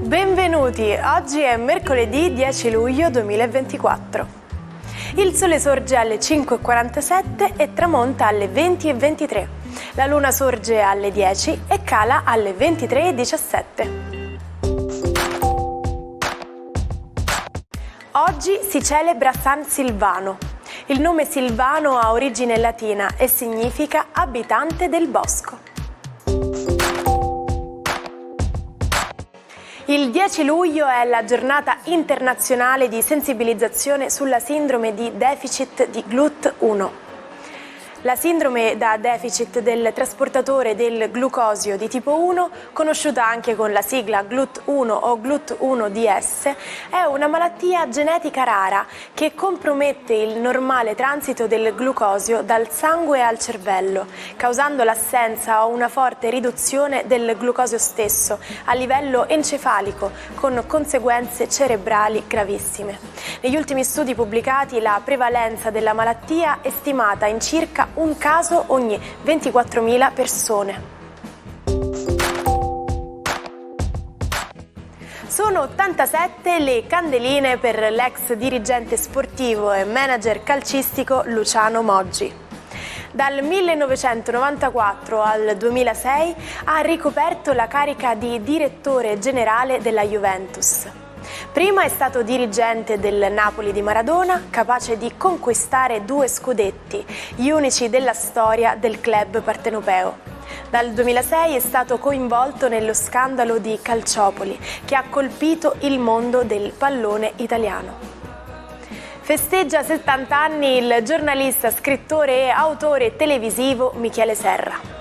Benvenuti, oggi è mercoledì 10 luglio 2024. Il sole sorge alle 5:47 e tramonta alle 20:23. La luna sorge alle 10 e cala alle 23:17. Oggi si celebra San Silvano. Il nome Silvano ha origine latina e significa abitante del bosco. Il 10 luglio è la giornata internazionale di sensibilizzazione sulla sindrome di deficit di GLUT1. La sindrome da deficit del trasportatore del glucosio di tipo 1, conosciuta anche con la sigla GLUT1 o GLUT1-DS, è una malattia genetica rara che compromette il normale transito del glucosio dal sangue al cervello, causando l'assenza o una forte riduzione del glucosio stesso a livello encefalico, con conseguenze cerebrali gravissime. Negli ultimi studi pubblicati, la prevalenza della malattia è stimata in circa un caso ogni 24.000 persone. Sono 87 le candeline per l'ex dirigente sportivo e manager calcistico Luciano Moggi. Dal 1994 al 2006 ha ricoperto la carica di direttore generale della Juventus. Prima è stato dirigente del Napoli di Maradona, capace di conquistare 2 scudetti, gli unici della storia del club partenopeo. Dal 2006 è stato coinvolto nello scandalo di Calciopoli, che ha colpito il mondo del pallone italiano. Festeggia 70 anni il giornalista, scrittore e autore televisivo Michele Serra.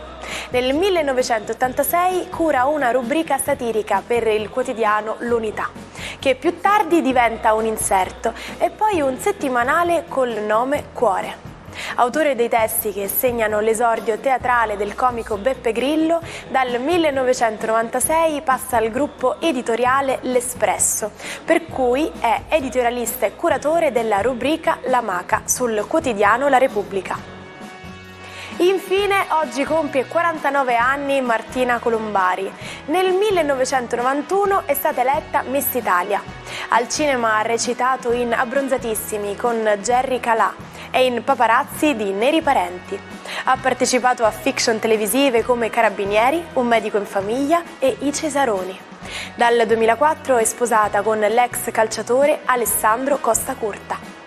Nel 1986 cura una rubrica satirica per il quotidiano L'Unità, che più tardi diventa un inserto e poi un settimanale col nome Cuore. Autore dei testi che segnano l'esordio teatrale del comico Beppe Grillo, dal 1996 passa al gruppo editoriale L'Espresso, per cui è editorialista e curatore della rubrica La Maca sul quotidiano La Repubblica. Infine, oggi compie 49 anni Martina Colombari. Nel 1991 è stata eletta Miss Italia. Al cinema ha recitato in Abbronzatissimi con Jerry Calà e in Paparazzi di Neri Parenti. Ha partecipato a fiction televisive come Carabinieri, Un medico in famiglia e I Cesaroni. Dal 2004 è sposata con l'ex calciatore Alessandro Costa Curta.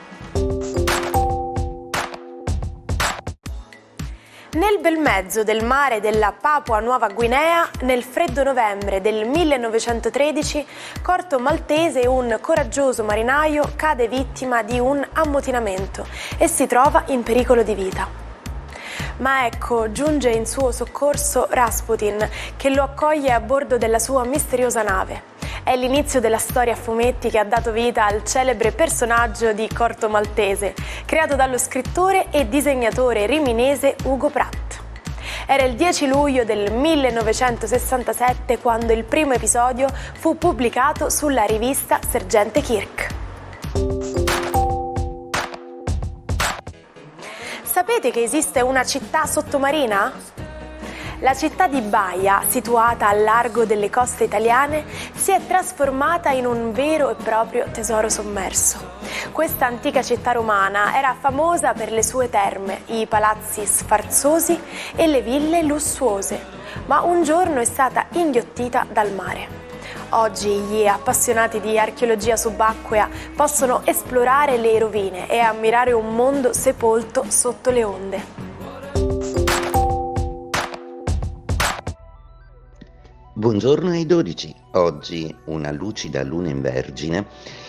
Nel bel mezzo del mare della Papua Nuova Guinea, nel freddo novembre del 1913, Corto Maltese, un coraggioso marinaio, cade vittima di un ammutinamento e si trova in pericolo di vita. Ma ecco, giunge in suo soccorso Rasputin, che lo accoglie a bordo della sua misteriosa nave. È l'inizio della storia a fumetti che ha dato vita al celebre personaggio di Corto Maltese, creato dallo scrittore e disegnatore riminese Ugo Pratt. Era il 10 luglio del 1967 quando il primo episodio fu pubblicato sulla rivista Sergente Kirk. Sapete che esiste una città sottomarina? La città di Baia, situata al largo delle coste italiane, si è trasformata in un vero e proprio tesoro sommerso. Questa antica città romana era famosa per le sue terme, i palazzi sfarzosi e le ville lussuose, ma un giorno è stata inghiottita dal mare. Oggi gli appassionati di archeologia subacquea possono esplorare le rovine e ammirare un mondo sepolto sotto le onde. Buongiorno ai 12. Oggi una lucida luna in Vergine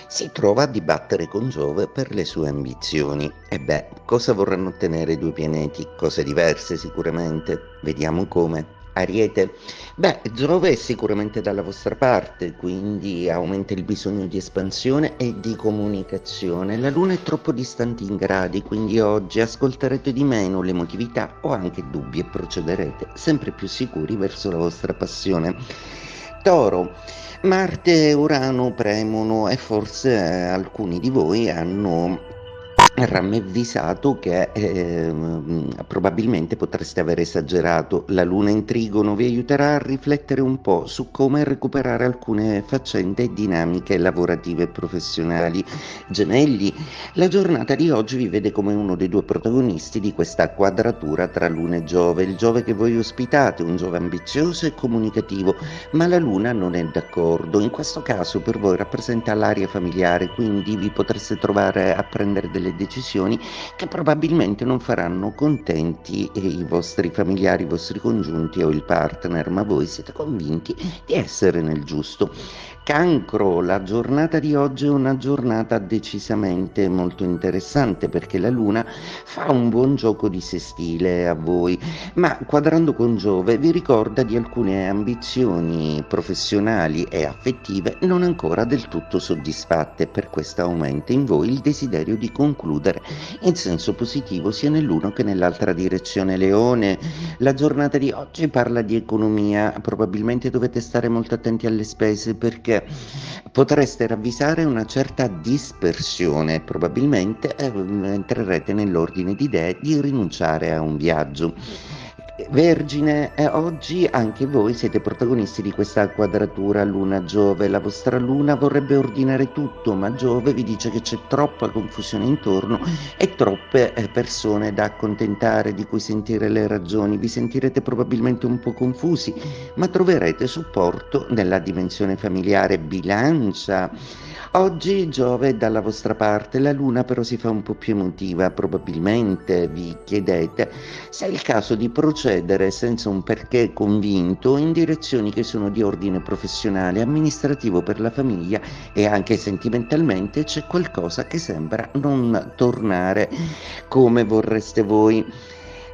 si trova a dibattere con Giove per le sue ambizioni. E cosa vorranno ottenere i 2 pianeti? Cose diverse sicuramente. Vediamo come. Ariete, Giove è sicuramente dalla vostra parte, quindi aumenta il bisogno di espansione e di comunicazione. La Luna è troppo distante in gradi, quindi oggi ascolterete di meno l'emotività o anche dubbi e procederete sempre più sicuri verso la vostra passione. Toro, Marte e Urano premono e forse alcuni di voi hanno rammevisato che probabilmente potreste aver esagerato. La luna in trigono vi aiuterà a riflettere un po' su come recuperare alcune faccende e dinamiche lavorative e professionali. Gemelli, la giornata di oggi vi vede come uno dei due protagonisti di questa quadratura tra Luna e Giove. Il Giove che voi ospitate, un Giove ambizioso e comunicativo, ma la Luna non è d'accordo. In questo caso per voi rappresenta l'area familiare, quindi vi potreste trovare a prendere delle decisioni che probabilmente non faranno contenti i vostri familiari, i vostri congiunti o il partner, ma voi siete convinti di essere nel giusto. Cancro, la giornata di oggi è una giornata decisamente molto interessante perché la Luna fa un buon gioco di sestile a voi, ma quadrando con Giove vi ricorda di alcune ambizioni professionali e affettive non ancora del tutto soddisfatte. Per questo aumenta in voi il desiderio di concludere in senso positivo sia nell'uno che nell'altra direzione. Leone, la giornata di oggi parla di economia, probabilmente dovete stare molto attenti alle spese perché potreste ravvisare una certa dispersione, probabilmente entrerete nell'ordine di idee di rinunciare a un viaggio. Vergine, oggi anche voi siete protagonisti di questa quadratura Luna-Giove. La vostra Luna vorrebbe ordinare tutto, ma Giove vi dice che c'è troppa confusione intorno e troppe persone da accontentare, di cui sentire le ragioni. Vi sentirete probabilmente un po' confusi, ma troverete supporto nella dimensione familiare. Bilancia, oggi Giove è dalla vostra parte, la Luna però si fa un po' più emotiva. Probabilmente vi chiedete se è il caso di procedere senza un perché convinto in direzioni che sono di ordine professionale, amministrativo, per la famiglia, e anche sentimentalmente c'è qualcosa che sembra non tornare come vorreste voi.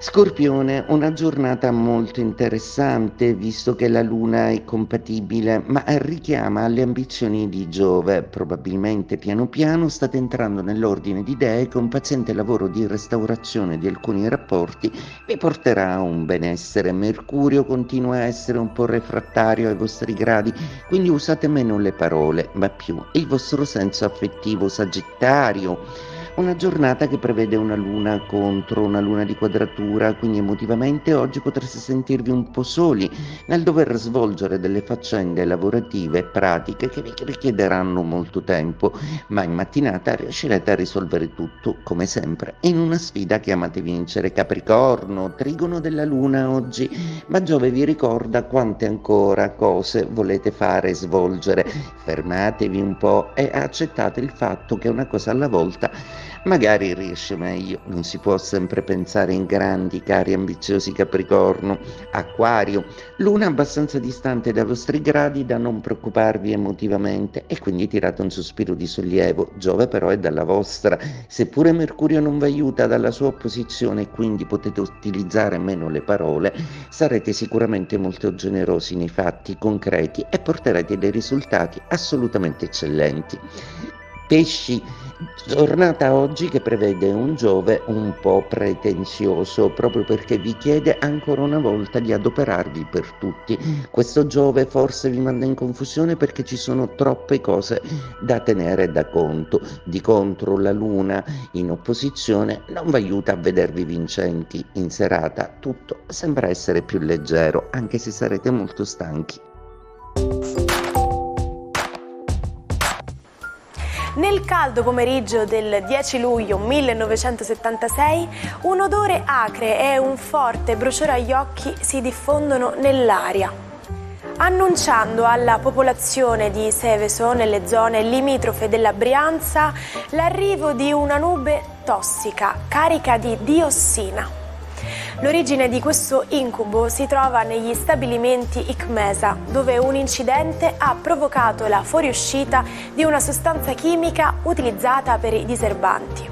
Scorpione, una giornata molto interessante visto che la Luna è compatibile, ma richiama alle ambizioni di Giove. Probabilmente piano piano state entrando nell'ordine di idee che un paziente lavoro di restaurazione di alcuni rapporti vi porterà a un benessere. Mercurio continua a essere un po' refrattario ai vostri gradi, quindi usate meno le parole, ma più il vostro senso affettivo. Sagittario, una giornata che prevede una luna contro, una luna di quadratura, quindi emotivamente oggi potreste sentirvi un po' soli nel dover svolgere delle faccende lavorative e pratiche che vi richiederanno molto tempo, ma in mattinata riuscirete a risolvere tutto, come sempre, in una sfida che amate vincere. Capricorno, trigono della luna oggi, ma Giove vi ricorda quante ancora cose volete fare e svolgere. Fermatevi un po' e accettate il fatto che una cosa alla volta magari riesce meglio. Non si può sempre pensare in grandi, cari ambiziosi Capricorno. Acquario, luna abbastanza distante dai vostri gradi da non preoccuparvi emotivamente e quindi tirate un sospiro di sollievo. Giove però è dalla vostra, seppure Mercurio non vi aiuta dalla sua opposizione e quindi potete utilizzare meno le parole, sarete sicuramente molto generosi nei fatti concreti e porterete dei risultati assolutamente eccellenti. Pesci, giornata oggi che prevede un Giove un po' pretenzioso, proprio perché vi chiede ancora una volta di adoperarvi per tutti. Questo Giove forse vi manda in confusione perché ci sono troppe cose da tenere da conto. Di contro la Luna in opposizione non vi aiuta a vedervi vincenti in serata. Tutto sembra essere più leggero, anche se sarete molto stanchi. Nel caldo pomeriggio del 10 luglio 1976, un odore acre e un forte bruciore agli occhi si diffondono nell'aria, annunciando alla popolazione di Seveso, nelle zone limitrofe della Brianza, l'arrivo di una nube tossica carica di diossina. L'origine di questo incubo si trova negli stabilimenti ICMESA, dove un incidente ha provocato la fuoriuscita di una sostanza chimica utilizzata per i diserbanti.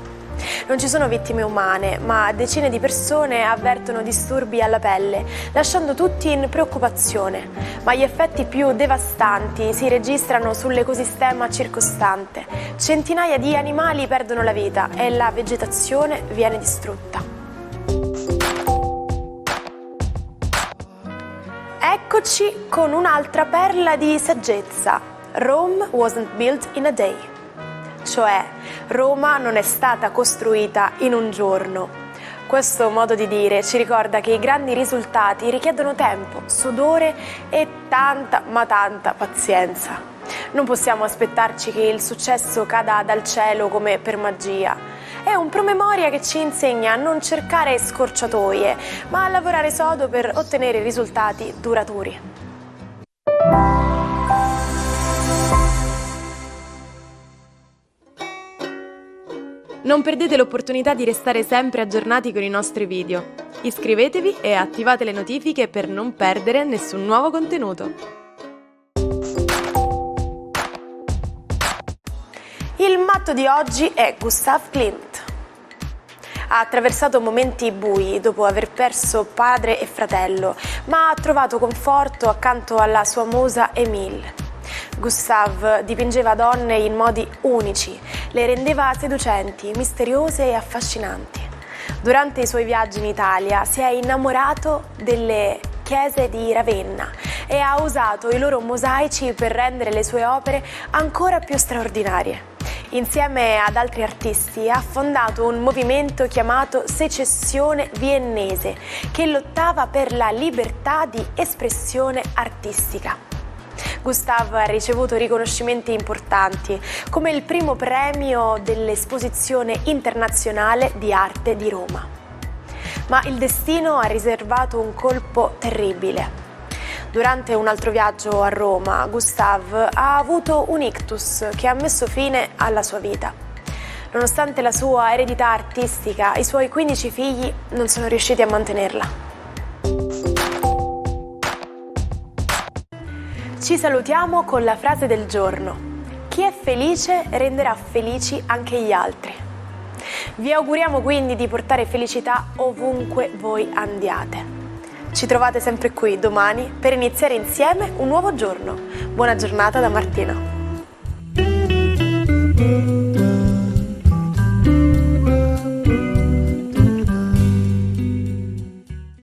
Non ci sono vittime umane, ma decine di persone avvertono disturbi alla pelle, lasciando tutti in preoccupazione. Ma gli effetti più devastanti si registrano sull'ecosistema circostante. Centinaia di animali perdono la vita e la vegetazione viene distrutta. Eccoci con un'altra perla di saggezza. Rome wasn't built in a day. Cioè, Roma non è stata costruita in un giorno. Questo modo di dire ci ricorda che i grandi risultati richiedono tempo, sudore e tanta, ma tanta pazienza. Non possiamo aspettarci che il successo cada dal cielo come per magia. È un promemoria che ci insegna a non cercare scorciatoie, ma a lavorare sodo per ottenere risultati duraturi. Non perdete l'opportunità di restare sempre aggiornati con i nostri video. Iscrivetevi e attivate le notifiche per non perdere nessun nuovo contenuto. Il matto di oggi è Gustav Klimt. Ha attraversato momenti bui dopo aver perso padre e fratello, ma ha trovato conforto accanto alla sua musa Emile. Gustav dipingeva donne in modi unici, le rendeva seducenti, misteriose e affascinanti. Durante i suoi viaggi in Italia si è innamorato delle chiese di Ravenna e ha usato i loro mosaici per rendere le sue opere ancora più straordinarie. Insieme ad altri artisti ha fondato un movimento chiamato Secessione Viennese, che lottava per la libertà di espressione artistica. Gustav ha ricevuto riconoscimenti importanti, come il primo premio dell'Esposizione internazionale di arte di Roma. Ma il destino ha riservato un colpo terribile. Durante un altro viaggio a Roma, Gustav ha avuto un ictus che ha messo fine alla sua vita. Nonostante la sua eredità artistica, i suoi 15 figli non sono riusciti a mantenerla. Ci salutiamo con la frase del giorno: chi è felice renderà felici anche gli altri. Vi auguriamo quindi di portare felicità ovunque voi andiate. Ci trovate sempre qui domani per iniziare insieme un nuovo giorno. Buona giornata da Martina.